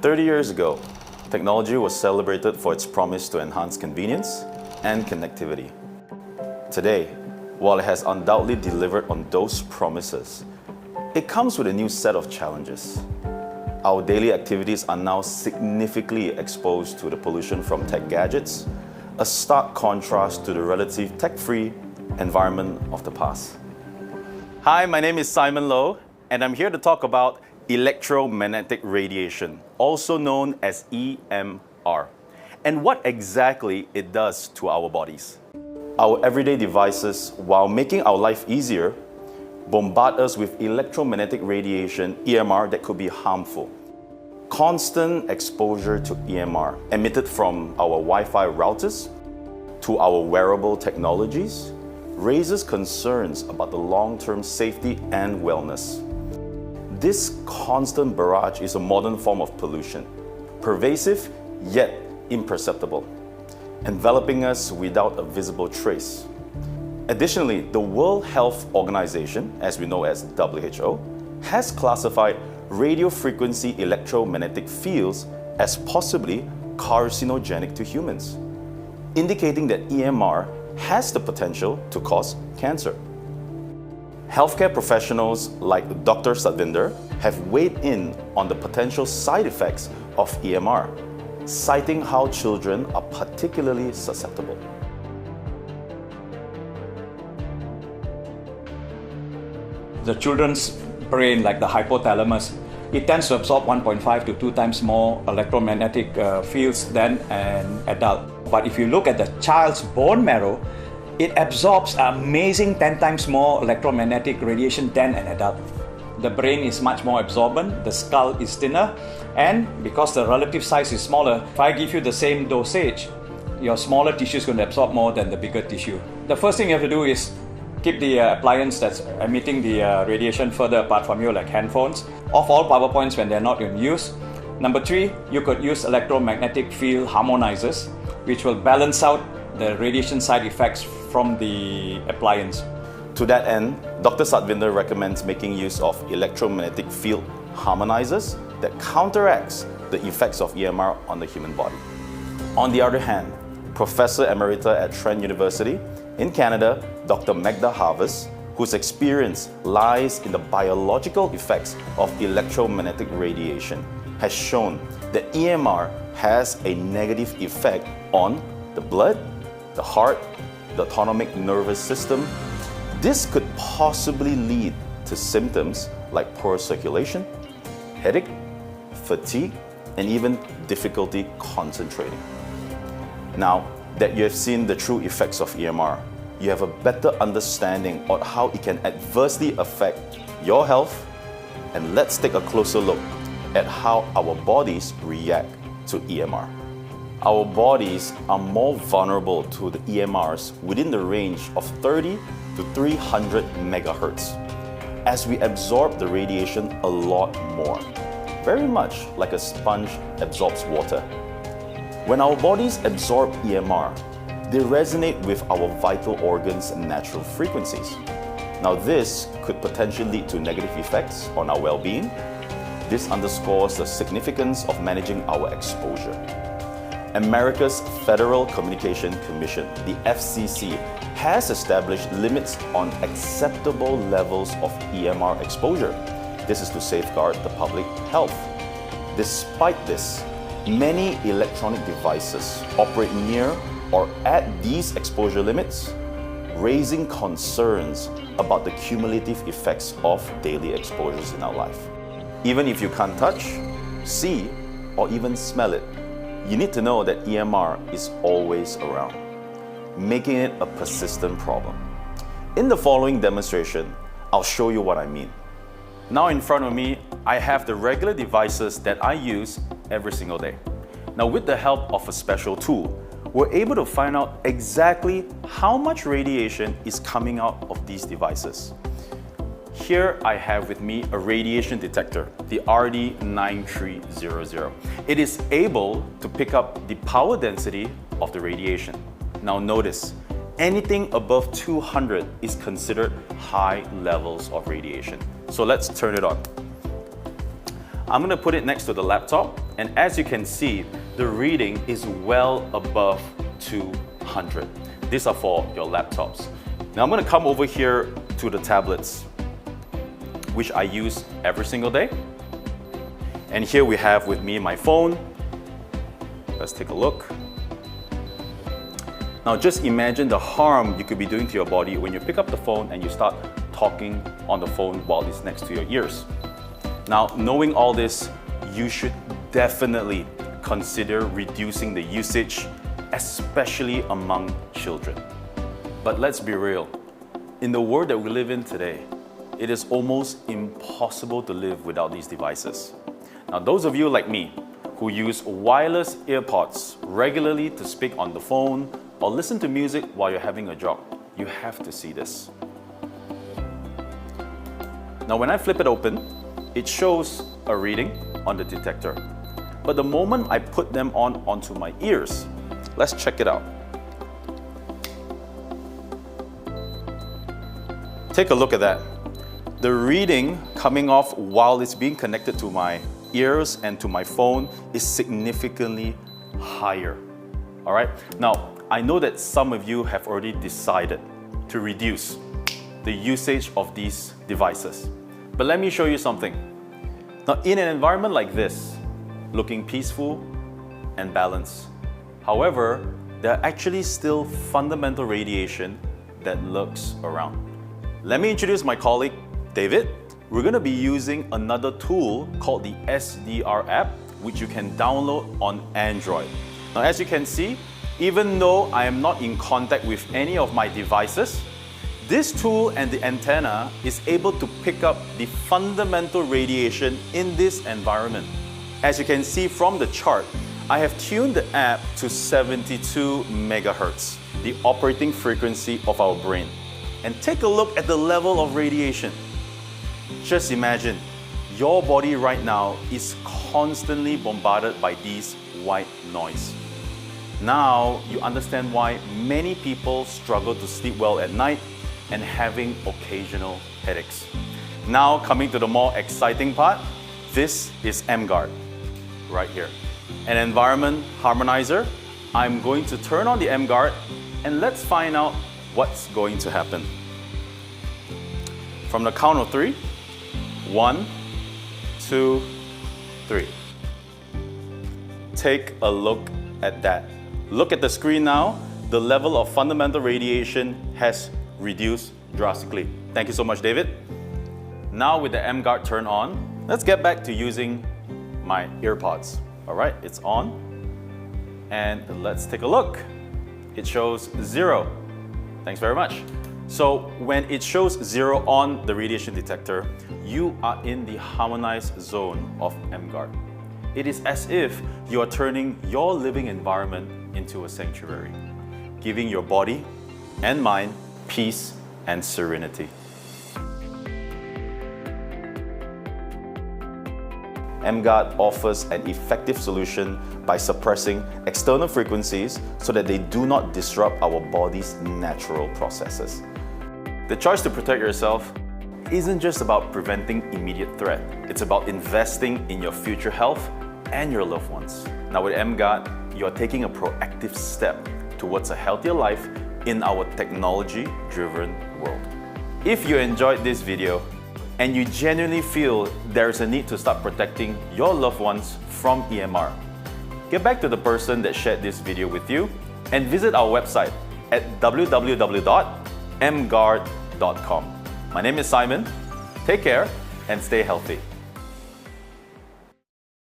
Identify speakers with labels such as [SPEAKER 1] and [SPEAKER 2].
[SPEAKER 1] 30 years ago, technology was celebrated for its promise to enhance convenience and connectivity. Today, while it has undoubtedly delivered on those promises, it comes with a new set of challenges. Our daily activities are now significantly exposed to the pollution from tech gadgets, a stark contrast to the relative tech-free environment of the past. Hi, my name is Simon Loh, and I'm here to talk about electromagnetic radiation, also known as EMR, and what exactly it does to our bodies. Our everyday devices, while making our life easier, bombard us with electromagnetic radiation, EMR, that could be harmful. Constant exposure to EMR, emitted from our Wi-Fi routers to our wearable technologies, raises concerns about the long-term safety and wellness. This constant barrage is a modern form of pollution, pervasive yet imperceptible, enveloping us without a visible trace. Additionally, the World Health Organization, as we know as WHO, has classified radio frequency electromagnetic fields as possibly carcinogenic to humans, indicating that EMR has the potential to cause cancer. Healthcare professionals like Dr. Satvinder have weighed in on the potential side effects of EMR, citing how children are particularly susceptible.
[SPEAKER 2] The children's brain, like the hypothalamus, it tends to absorb 1.5 to 2 times more electromagnetic fields than an adult. But if you look at the child's bone marrow, it absorbs an amazing 10 times more electromagnetic radiation than an adult. The brain is much more absorbent, the skull is thinner, and because the relative size is smaller, if I give you the same dosage, your smaller tissue is going to absorb more than the bigger tissue. The first thing you have to do is keep the appliance that's emitting the radiation further apart from you, like handphones, off all power points when they're not in use. Number 3, you could use electromagnetic field harmonizers, which will balance out the radiation side effects from the appliance.
[SPEAKER 1] To that end, Dr. Satvinder recommends making use of electromagnetic field harmonizers that counteracts the effects of EMR on the human body. On the other hand, Professor Emerita at Trent University in Canada, Dr. Magda Harvest, whose experience lies in the biological effects of electromagnetic radiation, has shown that EMR has a negative effect on the blood, the heart, the autonomic nervous system. This could possibly lead to symptoms like poor circulation, headache, fatigue, and even difficulty concentrating. Now that you have seen the true effects of EMR, you have a better understanding of how it can adversely affect your health, and let's take a closer look at how our bodies react to EMR. Our bodies are more vulnerable to the EMRs within the range of 30 to 300 megahertz, as we absorb the radiation a lot more, very much like a sponge absorbs water. When our bodies absorb EMR, they resonate with our vital organs' natural frequencies. Now, this could potentially lead to negative effects on our well-being. This underscores the significance of managing our exposure. America's Federal Communication Commission, the FCC, has established limits on acceptable levels of EMR exposure. This is to safeguard the public health. Despite this, many electronic devices operate near or at these exposure limits, raising concerns about the cumulative effects of daily exposures in our life. Even if you can't touch, see, or even smell it, you need to know that EMR is always around, making it a persistent problem. In the following demonstration, I'll show you what I mean. Now in front of me, I have the regular devices that I use every single day. Now with the help of a special tool, we're able to find out exactly how much radiation is coming out of these devices. Here I have with me a radiation detector, the RD9300. It is able to pick up the power density of the radiation. Now notice, anything above 200 is considered high levels of radiation. So let's turn it on. I'm going to put it next to the laptop, and as you can see, the reading is well above 200. These are for your laptops. Now I'm going to come over here to the tablets, which I use every single day. And here we have with me my phone. Let's take a look. Now just imagine the harm you could be doing to your body when you pick up the phone and you start talking on the phone while it's next to your ears. Now, knowing all this, you should definitely consider reducing the usage, especially among children. But let's be real. In the world that we live in today, it is almost impossible to live without these devices. Now, those of you like me who use wireless earpods regularly to speak on the phone or listen to music while you're having a jog, you have to see this. Now, when I flip it open, it shows a reading on the detector. But the moment I put them onto my ears, let's check it out. Take a look at that. The reading coming off while it's being connected to my ears and to my phone is significantly higher. All right? Now, I know that some of you have already decided to reduce the usage of these devices. But let me show you something. Now, in an environment like this, looking peaceful and balanced, however, there are actually still fundamental radiation that lurks around. Let me introduce my colleague, David. We're going to be using another tool called the SDR app, which you can download on Android. Now, as you can see, even though I am not in contact with any of my devices, this tool and the antenna is able to pick up the fundamental radiation in this environment. As you can see from the chart, I have tuned the app to 72 megahertz, the operating frequency of our brain. And take a look at the level of radiation. Just imagine, your body right now is constantly bombarded by these white noise. Now, you understand why many people struggle to sleep well at night and having occasional headaches. Now, coming to the more exciting part, this is emGuarde, right here. An environment harmonizer. I'm going to turn on the emGuarde and let's find out what's going to happen. From the count of 3, 1, 2, 3. Take a look at that. Look at the screen now. The level of fundamental radiation has reduced drastically. Thank you so much, David. Now with the emGuarde turned on, let's get back to using my earpods. All right, it's on. And let's take a look. It shows 0. Thanks very much. So when it shows 0 on the radiation detector, you are in the harmonized zone of emGuarde. It is as if you are turning your living environment into a sanctuary, giving your body and mind peace and serenity. emGuarde offers an effective solution by suppressing external frequencies so that they do not disrupt our body's natural processes. The choice to protect yourself isn't just about preventing immediate threat. It's about investing in your future health and your loved ones. Now with emGuarde, you are taking a proactive step towards a healthier life in our technology-driven world. If you enjoyed this video and you genuinely feel there is a need to start protecting your loved ones from EMR, get back to the person that shared this video with you and visit our website at www.emguarde.com. My name is Simon. Take care and stay healthy.